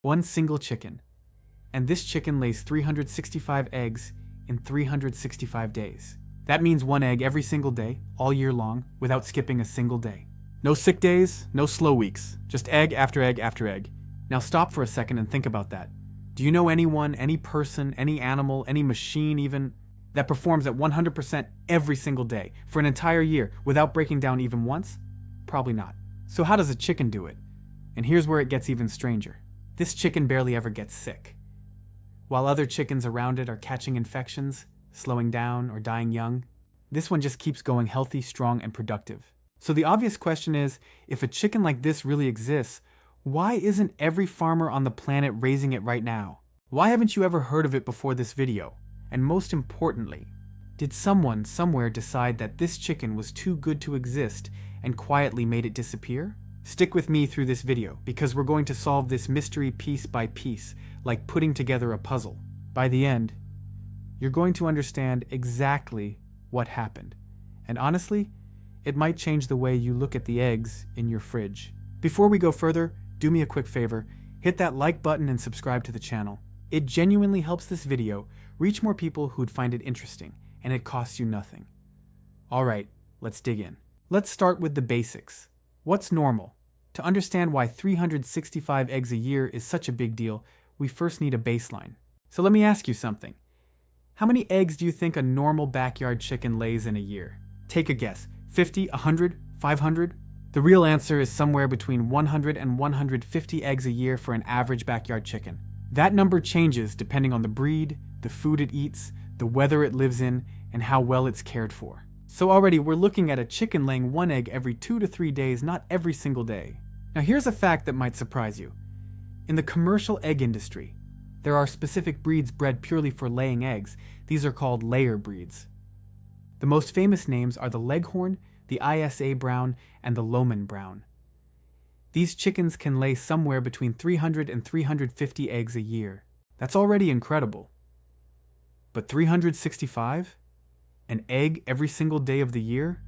One single chicken. And this chicken lays 365 eggs in 365 days. That means one egg every single day, all year long, without skipping a single day. No sick days, no slow weeks, just egg after egg after egg. Now stop for a second and think about that. Do you know anyone, any person, any animal, any machine even, that performs at 100% every single day for an entire year without breaking down even once? Probably not. So how does a chicken do it? And here's where it gets even stranger. This chicken barely ever gets sick. While other chickens around it are catching infections, slowing down, or dying young, this one just keeps going healthy, strong, and productive. So the obvious question is, if a chicken like this really exists, why isn't every farmer on the planet raising it right now? Why haven't you ever heard of it before this video? And most importantly, did someone somewhere decide that this chicken was too good to exist and quietly made it disappear? Stick with me through this video, because we're going to solve this mystery piece by piece, like putting together a puzzle. By the end, you're going to understand exactly what happened. And honestly, it might change the way you look at the eggs in your fridge. Before we go further, do me a quick favor, hit that like button and subscribe to the channel. It genuinely helps this video reach more people who'd find it interesting, and it costs you nothing. Alright, let's dig in. Let's start with the basics. What's normal? To understand why 365 eggs a year is such a big deal, we first need a baseline. So let me ask you something. How many eggs do you think a normal backyard chicken lays in a year? Take a guess. 50, 100, 500? The real answer is somewhere between 100 and 150 eggs a year for an average backyard chicken. That number changes depending on the breed, the food it eats, the weather it lives in, and how well it's cared for. So already we're looking at a chicken laying one egg every 2 to 3 days, not every single day. Now here's a fact that might surprise you. In the commercial egg industry, there are specific breeds bred purely for laying eggs. These are called layer breeds. The most famous names are the Leghorn, the ISA Brown, and the Lohmann Brown. These chickens can lay somewhere between 300 and 350 eggs a year. That's already incredible. But 365? An egg every single day of the year?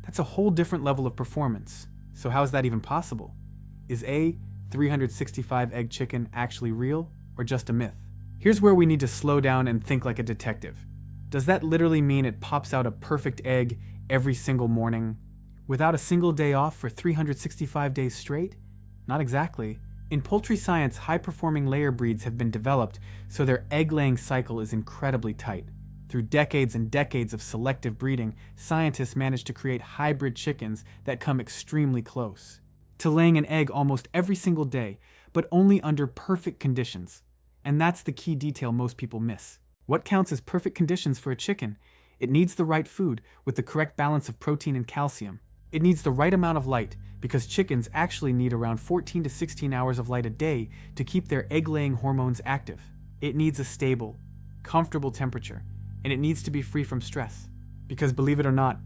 That's a whole different level of performance. So how is that even possible? Is a 365 egg chicken actually real or just a myth? Here's where we need to slow down and think like a detective. Does that literally mean it pops out a perfect egg every single morning without a single day off for 365 days straight? Not exactly. In poultry science, high-performing layer breeds have been developed so their egg-laying cycle is incredibly tight. Through decades and decades of selective breeding, scientists managed to create hybrid chickens that come extremely close to laying an egg almost every single day, but only under perfect conditions. And that's the key detail most people miss. What counts as perfect conditions for a chicken? It needs the right food with the correct balance of protein and calcium. It needs the right amount of light, because chickens actually need around 14 to 16 hours of light a day to keep their egg-laying hormones active. It needs a stable, comfortable temperature, and it needs to be free from stress. Because believe it or not,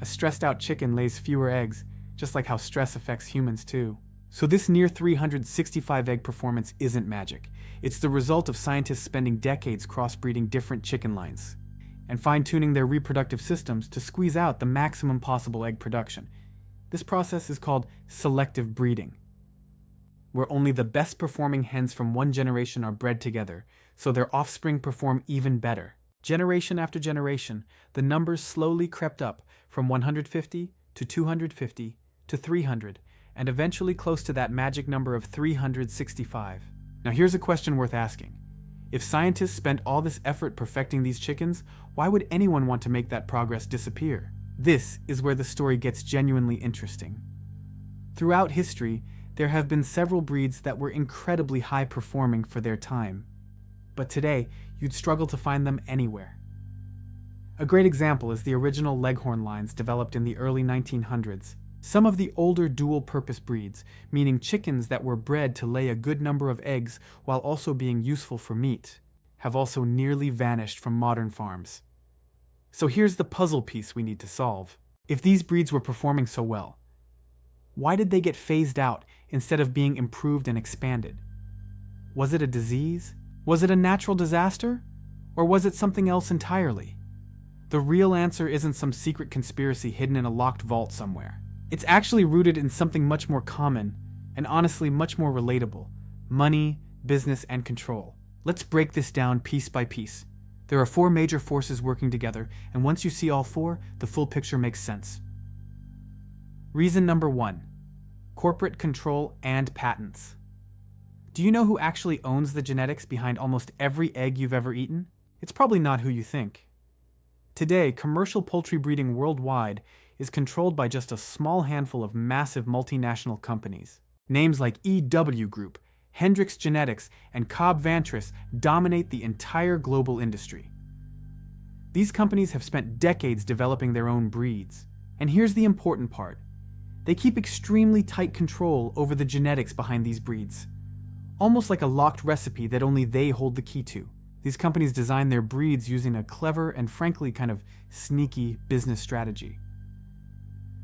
a stressed out chicken lays fewer eggs, just like how stress affects humans too. So this near 365 egg performance isn't magic. It's the result of scientists spending decades crossbreeding different chicken lines and fine-tuning their reproductive systems to squeeze out the maximum possible egg production. This process is called selective breeding, where only the best performing hens from one generation are bred together, so their offspring perform even better. Generation after generation, the numbers slowly crept up from 150 to 250 to 300, and eventually close to that magic number of 365. Now here's a question worth asking. If scientists spent all this effort perfecting these chickens, why would anyone want to make that progress disappear? This is where the story gets genuinely interesting. Throughout history, there have been several breeds that were incredibly high-performing for their time. But today, you'd struggle to find them anywhere. A great example is the original Leghorn lines developed in the early 1900s. Some of the older dual-purpose breeds, meaning chickens that were bred to lay a good number of eggs while also being useful for meat, have also nearly vanished from modern farms. So here's the puzzle piece we need to solve. If these breeds were performing so well, why did they get phased out instead of being improved and expanded? Was it a disease? Was it a natural disaster? Or was it something else entirely? The real answer isn't some secret conspiracy hidden in a locked vault somewhere. It's actually rooted in something much more common, and honestly much more relatable: money, business, and control. Let's break this down piece by piece. There are 4 major forces working together, and once you see all 4, the full picture makes sense. Reason number 1: corporate control and patents. Do you know who actually owns the genetics behind almost every egg you've ever eaten? It's probably not who you think. Today, commercial poultry breeding worldwide is controlled by just a small handful of massive multinational companies. Names like EW Group, Hendrix Genetics, and Cobb Ventris dominate the entire global industry. These companies have spent decades developing their own breeds. And here's the important part: they keep extremely tight control over the genetics behind these breeds. Almost like a locked recipe that only they hold the key to. These companies design their breeds using a clever and frankly kind of sneaky business strategy.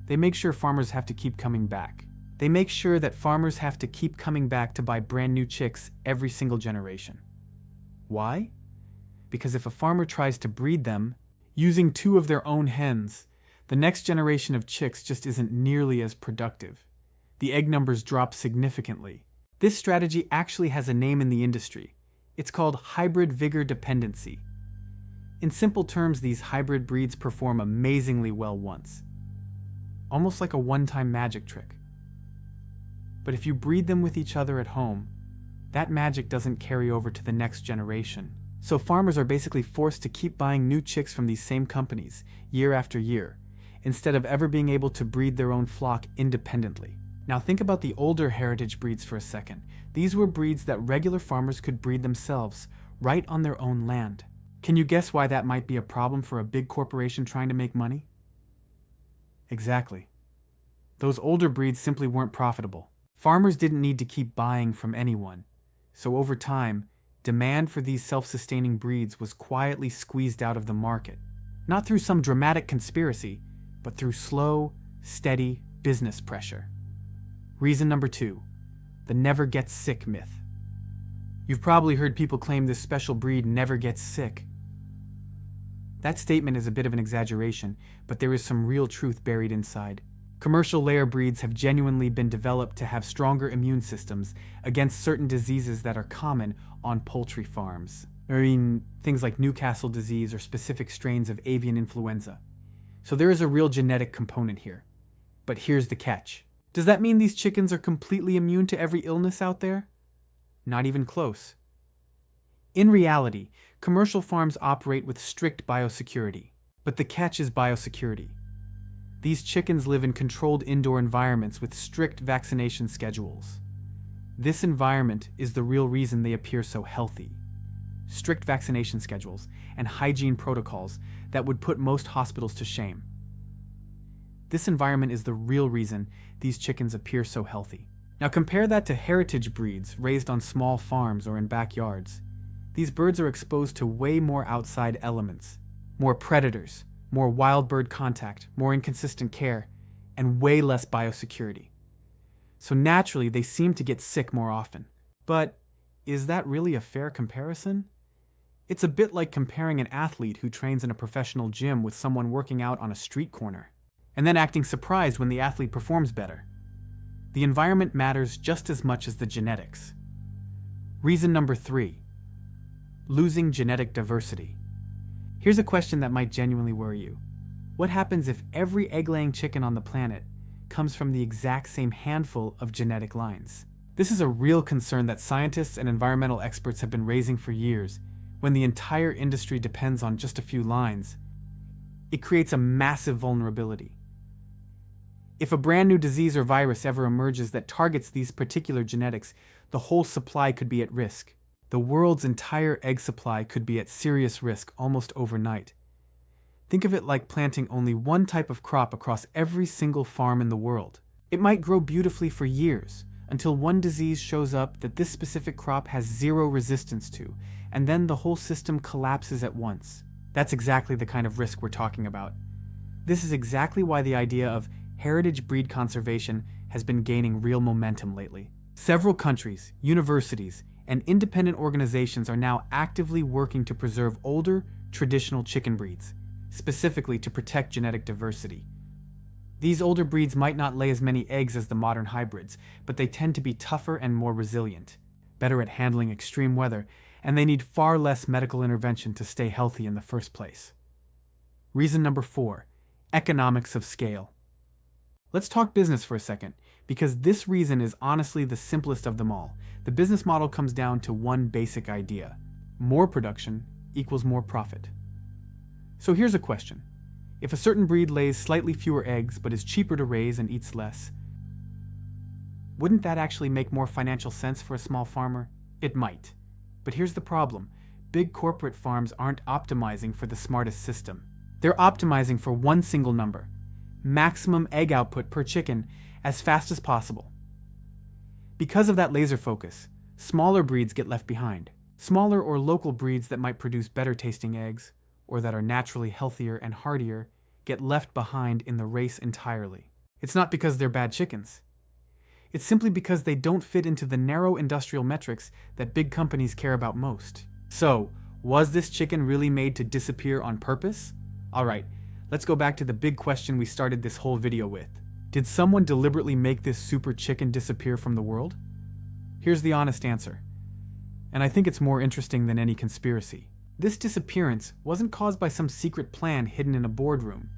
They make sure farmers have to keep coming back. They make sure that farmers have to keep coming back to buy brand new chicks every single generation. Why? Because if a farmer tries to breed them using 2 of their own hens, the next generation of chicks just isn't nearly as productive. The egg numbers drop significantly. This strategy actually has a name in the industry. It's called hybrid vigor dependency. In simple terms, these hybrid breeds perform amazingly well once. Almost like a one-time magic trick. But if you breed them with each other at home, that magic doesn't carry over to the next generation. So farmers are basically forced to keep buying new chicks from these same companies, year after year, instead of ever being able to breed their own flock independently. Now think about the older heritage breeds for a second. These were breeds that regular farmers could breed themselves, right on their own land. Can you guess why that might be a problem for a big corporation trying to make money? Exactly. Those older breeds simply weren't profitable. Farmers didn't need to keep buying from anyone. So over time, demand for these self-sustaining breeds was quietly squeezed out of the market. Not through some dramatic conspiracy, but through slow, steady business pressure. Reason number 2: the never gets sick myth. You've probably heard people claim this special breed never gets sick. That statement is a bit of an exaggeration, but there is some real truth buried inside. Commercial layer breeds have genuinely been developed to have stronger immune systems against certain diseases that are common on poultry farms. Things like Newcastle disease or specific strains of avian influenza. So there is a real genetic component here. But here's the catch. Does that mean these chickens are completely immune to every illness out there? Not even close. In reality, commercial farms operate with strict biosecurity. But the catch is biosecurity. These chickens live in controlled indoor environments with strict vaccination schedules. This environment is the real reason they appear so healthy. Strict vaccination schedules and hygiene protocols that would put most hospitals to shame. This environment is the real reason these chickens appear so healthy. Now compare that to heritage breeds raised on small farms or in backyards. These birds are exposed to way more outside elements, more predators, more wild bird contact, more inconsistent care, and way less biosecurity. So naturally, they seem to get sick more often. But is that really a fair comparison? It's a bit like comparing an athlete who trains in a professional gym with someone working out on a street corner, and then acting surprised when the athlete performs better. The environment matters just as much as the genetics. Reason number 3: losing genetic diversity. Here's a question that might genuinely worry you. What happens if every egg-laying chicken on the planet comes from the exact same handful of genetic lines? This is a real concern that scientists and environmental experts have been raising for years. When the entire industry depends on just a few lines, it creates a massive vulnerability. If a brand new disease or virus ever emerges that targets these particular genetics, the whole supply could be at risk. The world's entire egg supply could be at serious risk almost overnight. Think of it like planting only one type of crop across every single farm in the world. It might grow beautifully for years, until one disease shows up that this specific crop has zero resistance to, and then the whole system collapses at once. That's exactly the kind of risk we're talking about. This is exactly why the idea of heritage breed conservation has been gaining real momentum lately. Several countries, universities, and independent organizations are now actively working to preserve older, traditional chicken breeds, specifically to protect genetic diversity. These older breeds might not lay as many eggs as the modern hybrids, but they tend to be tougher and more resilient. better at handling extreme weather, and they need far less medical intervention to stay healthy in the first place. Reason number 4, economics of scale. Let's talk business for a second, because this reason is honestly the simplest of them all. The business model comes down to one basic idea: more production equals more profit. So here's a question. If a certain breed lays slightly fewer eggs but is cheaper to raise and eats less, wouldn't that actually make more financial sense for a small farmer? It might. But here's the problem. Big corporate farms aren't optimizing for the smartest system. They're optimizing for one single number: maximum egg output per chicken as fast as possible. Because of that laser focus, smaller breeds get left behind. Smaller or local breeds that might produce better tasting eggs, or that are naturally healthier and hardier, get left behind in the race entirely. It's not because they're bad chickens. It's simply because they don't fit into the narrow industrial metrics that big companies care about most. So, was this chicken really made to disappear on purpose? Alright, let's go back to the big question we started this whole video with. Did someone deliberately make this super chicken disappear from the world? Here's the honest answer. And I think it's more interesting than any conspiracy. This disappearance wasn't caused by some secret plan hidden in a boardroom.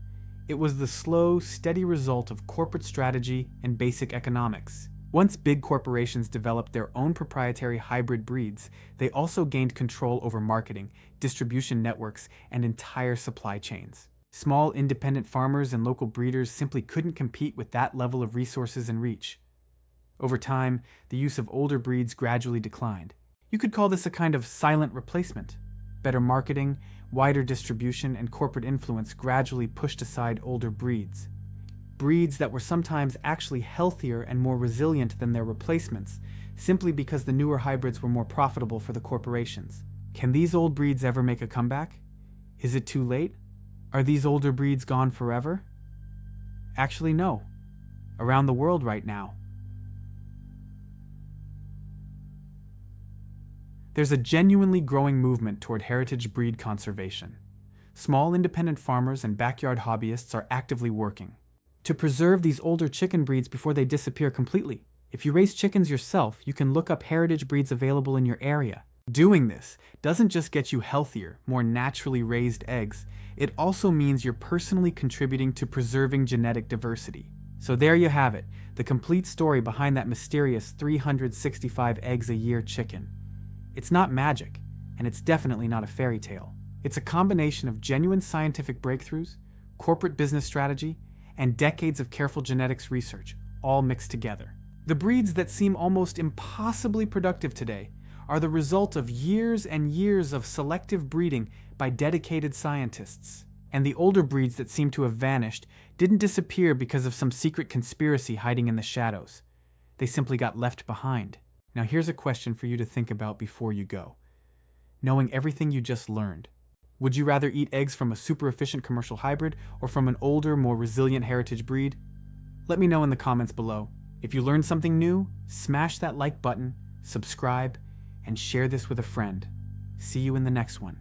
It was the slow, steady result of corporate strategy and basic economics. Once big corporations developed their own proprietary hybrid breeds, they also gained control over marketing, distribution networks, and entire supply chains. Small independent farmers and local breeders simply couldn't compete with that level of resources and reach. Over time, the use of older breeds gradually declined. You could call this a kind of silent replacement. Better marketing, wider distribution, and corporate influence gradually pushed aside older breeds. Breeds that were sometimes actually healthier and more resilient than their replacements, simply because the newer hybrids were more profitable for the corporations. Can these old breeds ever make a comeback? Is it too late? Are these older breeds gone forever? Actually, no. Around the world right now, there's a genuinely growing movement toward heritage breed conservation. Small independent farmers and backyard hobbyists are actively working to preserve these older chicken breeds before they disappear completely. If you raise chickens yourself, you can look up heritage breeds available in your area. Doing this doesn't just get you healthier, more naturally raised eggs, it also means you're personally contributing to preserving genetic diversity. So there you have it, the complete story behind that mysterious 365 eggs a year chicken. It's not magic, and it's definitely not a fairy tale. It's a combination of genuine scientific breakthroughs, corporate business strategy, and decades of careful genetics research, all mixed together. The breeds that seem almost impossibly productive today are the result of years and years of selective breeding by dedicated scientists. And the older breeds that seem to have vanished didn't disappear because of some secret conspiracy hiding in the shadows. They simply got left behind. Now here's a question for you to think about before you go. Knowing everything you just learned, would you rather eat eggs from a super efficient commercial hybrid or from an older, more resilient heritage breed? Let me know in the comments below. If you learned something new, smash that like button, subscribe, and share this with a friend. See you in the next one.